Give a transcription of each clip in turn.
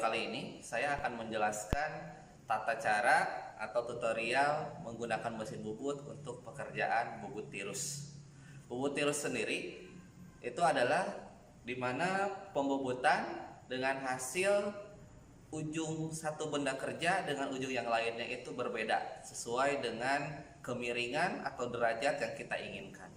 kali ini saya akan menjelaskan tata cara atau tutorial menggunakan mesin bubut untuk pekerjaan bubut tirus. Bubut tirus sendiri itu adalah dimana pembubutan dengan hasil ujung satu benda kerja dengan ujung yang lainnya itu berbeda sesuai dengan kemiringan atau derajat yang kita inginkan.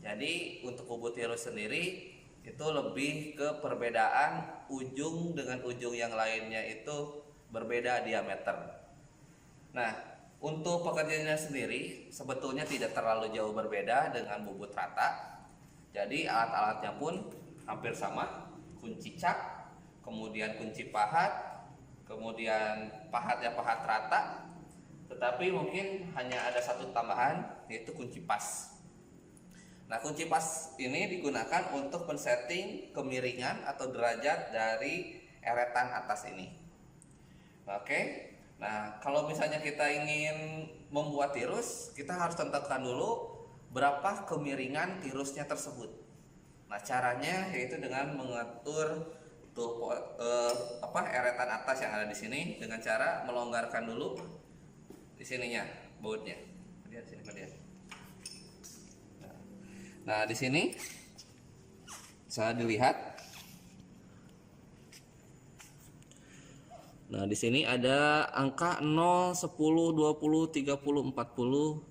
Jadi untuk bubut tirus sendiri itu lebih ke perbedaan ujung dengan ujung yang lainnya itu berbeda diameter. Nah, untuk pekerjaannya sendiri sebetulnya tidak terlalu jauh berbeda dengan bubut rata. Jadi alat-alatnya pun hampir sama, kunci cak, kemudian kunci pahat, kemudian pahatnya pahat rata, tetapi mungkin hanya ada satu tambahan, yaitu kunci pas. Nah, kunci pas ini digunakan untuk men-setting kemiringan atau derajat dari eretan atas ini. Oke. Nah, kalau misalnya kita ingin membuat tirus, kita harus tentukan dulu berapa kemiringan tirusnya tersebut. Nah, caranya yaitu dengan mengatur tuh eretan atas yang ada di sini dengan cara melonggarkan dulu di sininya bautnya. Lihat sini, lihat. Nah, di sini saya dilihat. Nah, di sini ada angka 0, 10, 20, 30, 40.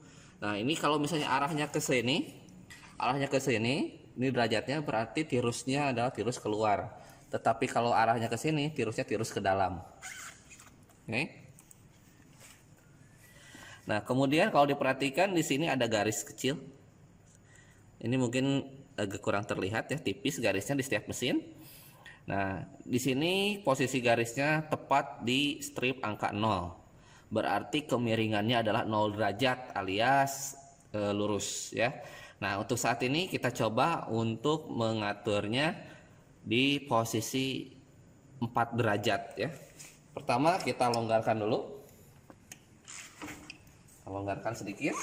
Nah, ini kalau misalnya arahnya ke sini, ini derajatnya berarti tirusnya adalah tirus keluar. Tetapi kalau arahnya ke sini, tirusnya tirus ke dalam. Oke. Nah, kemudian kalau diperhatikan di sini ada garis kecil. Ini mungkin agak kurang terlihat ya, tipis garisnya di setiap mesin. Nah, di sini posisi garisnya tepat di strip angka 0. Berarti kemiringannya adalah 0 derajat alias lurus ya. Nah, untuk saat ini kita coba untuk mengaturnya di posisi 4 derajat ya. Pertama kita longgarkan dulu. Longgarkan sedikit.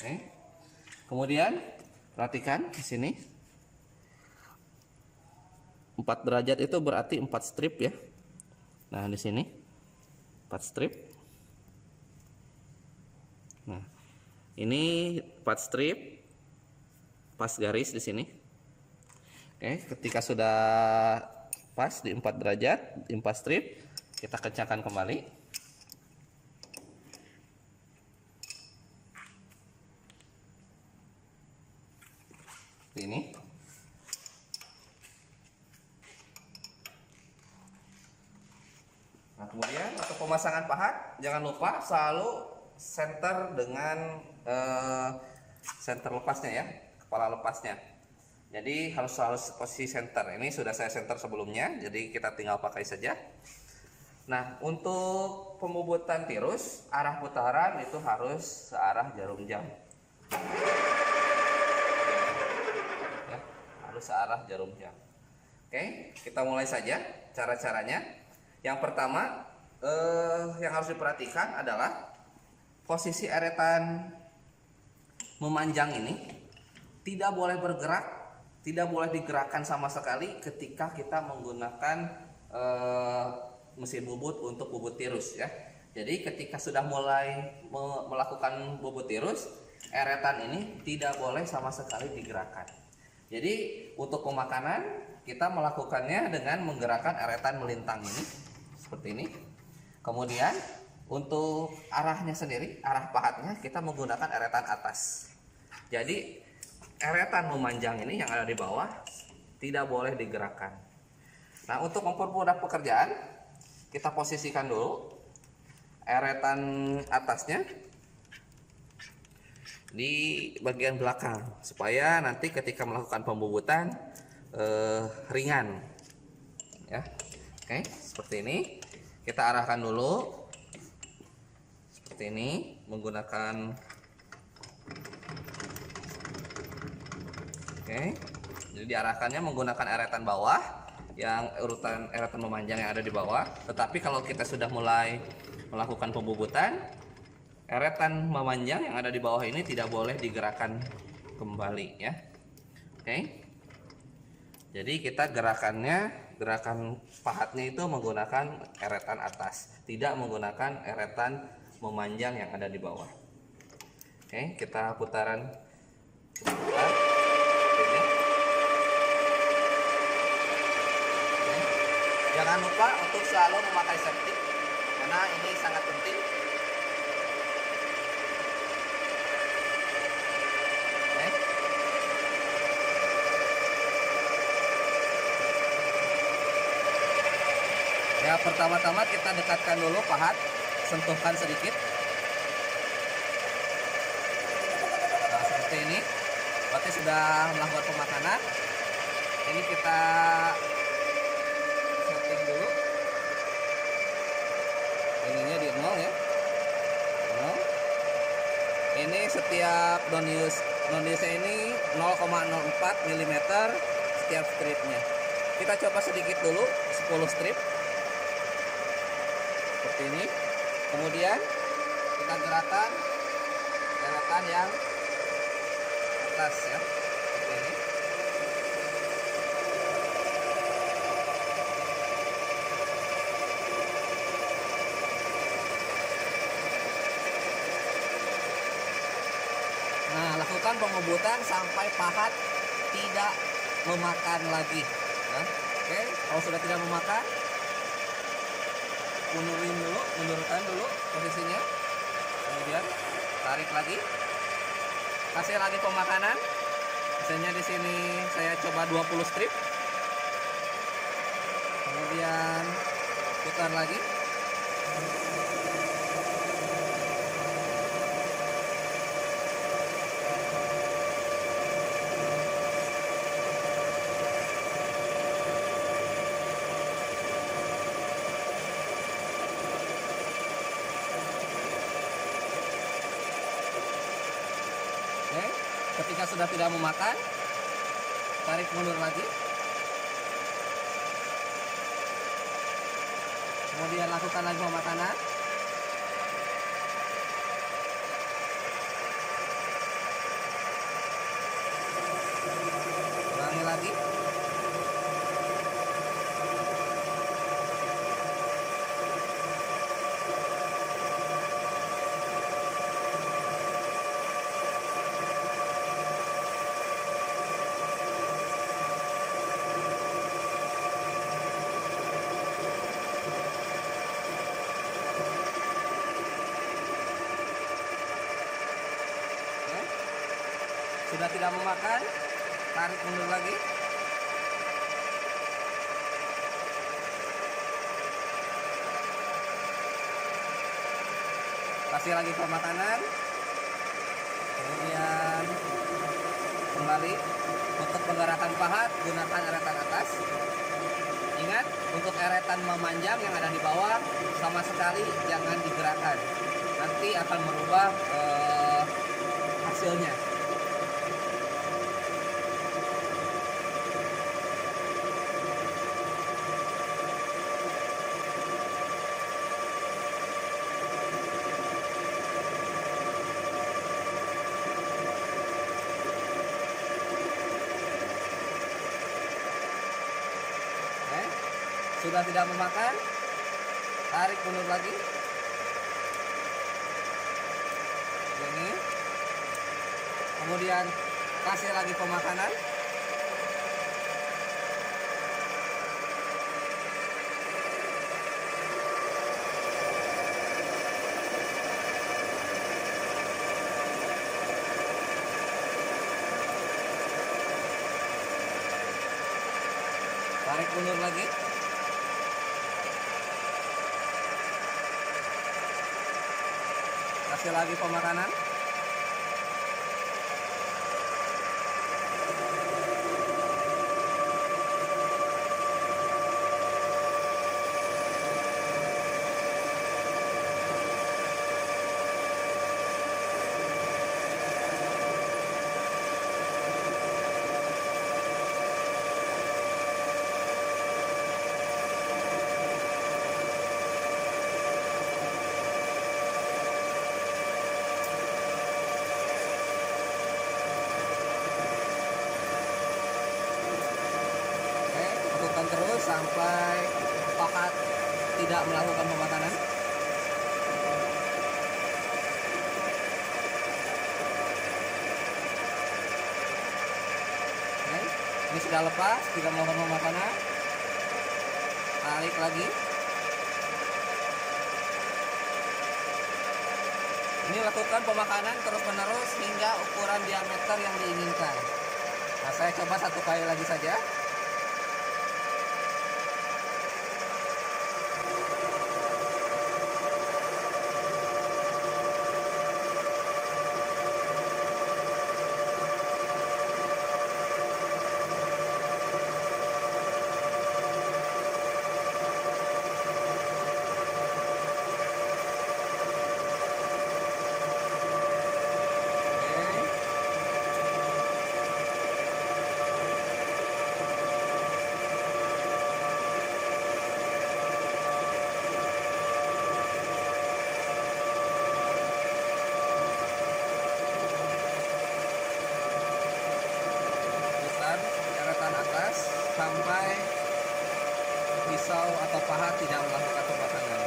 Oke. Kemudian perhatikan di sini 4 derajat itu berarti 4 strip ya. Nah, di sini 4 strip. Nah, ini 4 strip pas garis di sini. Oke, ketika sudah pas di 4 derajat, di 4 strip, kita kencangkan kembali. Ini nah, kemudian untuk pemasangan pahat jangan lupa selalu center dengan center lepasnya ya, kepala lepasnya. Jadi harus selalu posisi center. Ini sudah saya center sebelumnya, jadi kita tinggal pakai saja. Nah, untuk pembubutan tirus arah putaran itu harus searah jarum jam. Searah jarum jam. Oke, kita mulai saja cara-caranya. Yang pertama yang harus diperhatikan adalah posisi eretan memanjang ini tidak boleh bergerak, tidak boleh digerakkan sama sekali ketika kita menggunakan mesin bubut untuk bubut tirus ya. Jadi ketika sudah mulai melakukan bubut tirus, eretan ini tidak boleh sama sekali digerakkan. Jadi untuk pemakanan kita melakukannya dengan menggerakkan eretan melintang ini seperti ini. Kemudian untuk arahnya sendiri, arah pahatnya kita menggunakan eretan atas. Jadi eretan memanjang ini yang ada di bawah tidak boleh digerakkan. Nah, untuk mempermudah pekerjaan kita posisikan dulu eretan atasnya di bagian belakang supaya nanti ketika melakukan pembubutan ringan ya. Oke, seperti ini kita arahkan dulu seperti ini menggunakan jadi diarahkannya menggunakan eretan bawah yang eretan memanjang yang ada di bawah. Tetapi kalau kita sudah mulai melakukan pembubutan, eretan memanjang yang ada di bawah ini tidak boleh digerakkan kembali ya. Oke. Jadi kita gerakan pahatnya itu menggunakan eretan atas, tidak menggunakan eretan memanjang yang ada di bawah. Oke, kita putaran sebentar. Oke. Jangan lupa untuk selalu memakai safety karena ini sangat penting. Ya, pertama-tama kita dekatkan dulu pahat, sentuhkan sedikit. Nah, seperti ini. Berarti sudah melakukan pemakanan. Ini kita setting dulu. Ininya di 0 ya. 0. Ini setiap donius ini 0,04 mm setiap stripnya. Kita coba sedikit dulu, 10 strip. Seperti ini. Kemudian kita gerakan yang atas ya, seperti ini. Nah, lakukan pengebutan sampai pahat tidak memakan lagi ya. Oke, kalau sudah tidak memakan, mundurkan dulu posisinya, kemudian tarik lagi, kasih lagi pemakanan. Misalnya di sini saya coba 20 strip, kemudian putar lagi. Oke, ketika sudah tidak memakan, tarik mundur lagi. Kemudian lakukan lagi pemakanan. Ulangi lagi. Sudah tidak memakan, tarik mundur lagi. Kasih lagi pemakanan. Kemudian kembali. Untuk penggerakan pahat, gunakan eretan atas. Ingat, untuk eretan memanjang yang ada di bawah sama sekali jangan digerakkan. Nanti akan merubah hasilnya. Sudah tidak memakan, tarik mundur lagi. Ini. Kemudian kasih lagi pemakanan. Tarik mundur lagi. Kasih lagi pemakanan. sampai pahat tidak melakukan pemakanan. Oke, ini sudah lepas, tidak melakukan pemakanan. Tarik lagi. Ini lakukan pemakanan terus-menerus hingga ukuran diameter yang diinginkan. Nah, saya coba satu kali lagi saja. Atas sampai pisau atau pahat tidak melakukan pemakanan.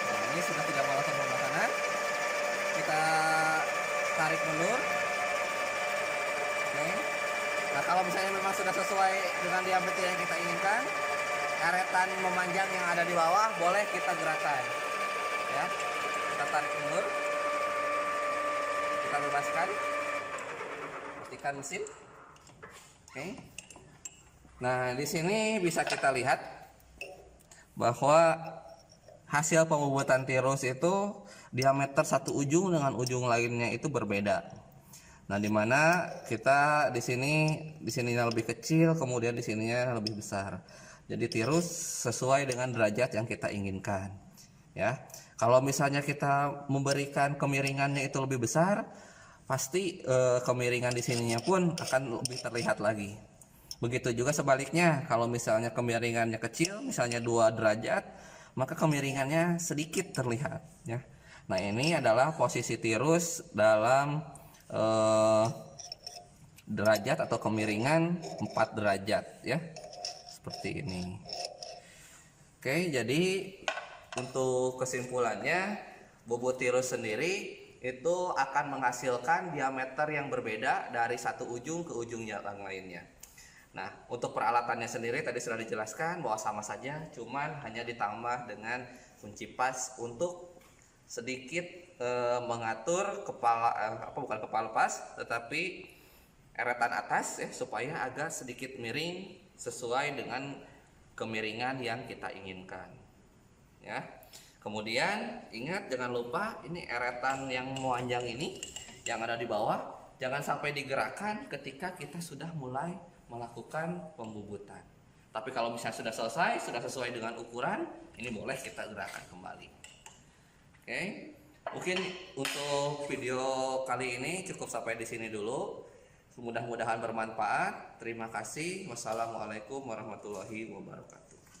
Nah, ini sudah tidak melakukan pemakanan. Kita tarik mundur. Oke. Nah, kalau misalnya memang sudah sesuai dengan diameter yang kita inginkan, karetan memanjang yang ada di bawah boleh kita gerakan. Ya. Kita tarik mundur, kita bebaskan, matikan mesin. Oke. Nah, di sini bisa kita lihat bahwa hasil pembubutan tirus itu diameter satu ujung dengan ujung lainnya itu berbeda. Nah, dimana kita di sininya lebih kecil, kemudian di sininya lebih besar. Jadi tirus sesuai dengan derajat yang kita inginkan. Ya. Kalau misalnya kita memberikan kemiringannya itu lebih besar, pasti kemiringan di sininya pun akan lebih terlihat lagi. Begitu juga sebaliknya, kalau misalnya kemiringannya kecil, misalnya 2 derajat, maka kemiringannya sedikit terlihat. Ya. Nah, ini adalah posisi tirus dalam derajat atau kemiringan 4 derajat, ya, seperti ini. Oke, jadi untuk kesimpulannya, bobot tirus sendiri itu akan menghasilkan diameter yang berbeda dari satu ujung ke ujung yang lainnya. Nah, untuk peralatannya sendiri tadi sudah dijelaskan bahwa sama saja, cuman hanya ditambah dengan kunci pas untuk sedikit mengatur bukan kepala pas, tetapi eretan atas ya, supaya agak sedikit miring sesuai dengan kemiringan yang kita inginkan. Ya. Kemudian ingat, jangan lupa ini eretan yang memanjang ini yang ada di bawah jangan sampai digerakkan ketika kita sudah mulai melakukan pembubutan. Tapi kalau misalnya sudah selesai, sudah sesuai dengan ukuran, ini boleh kita gerakkan kembali. Oke. Mungkin untuk video kali ini cukup sampai di sini dulu. Mudah-mudahan bermanfaat. Terima kasih. Wassalamualaikum warahmatullahi wabarakatuh.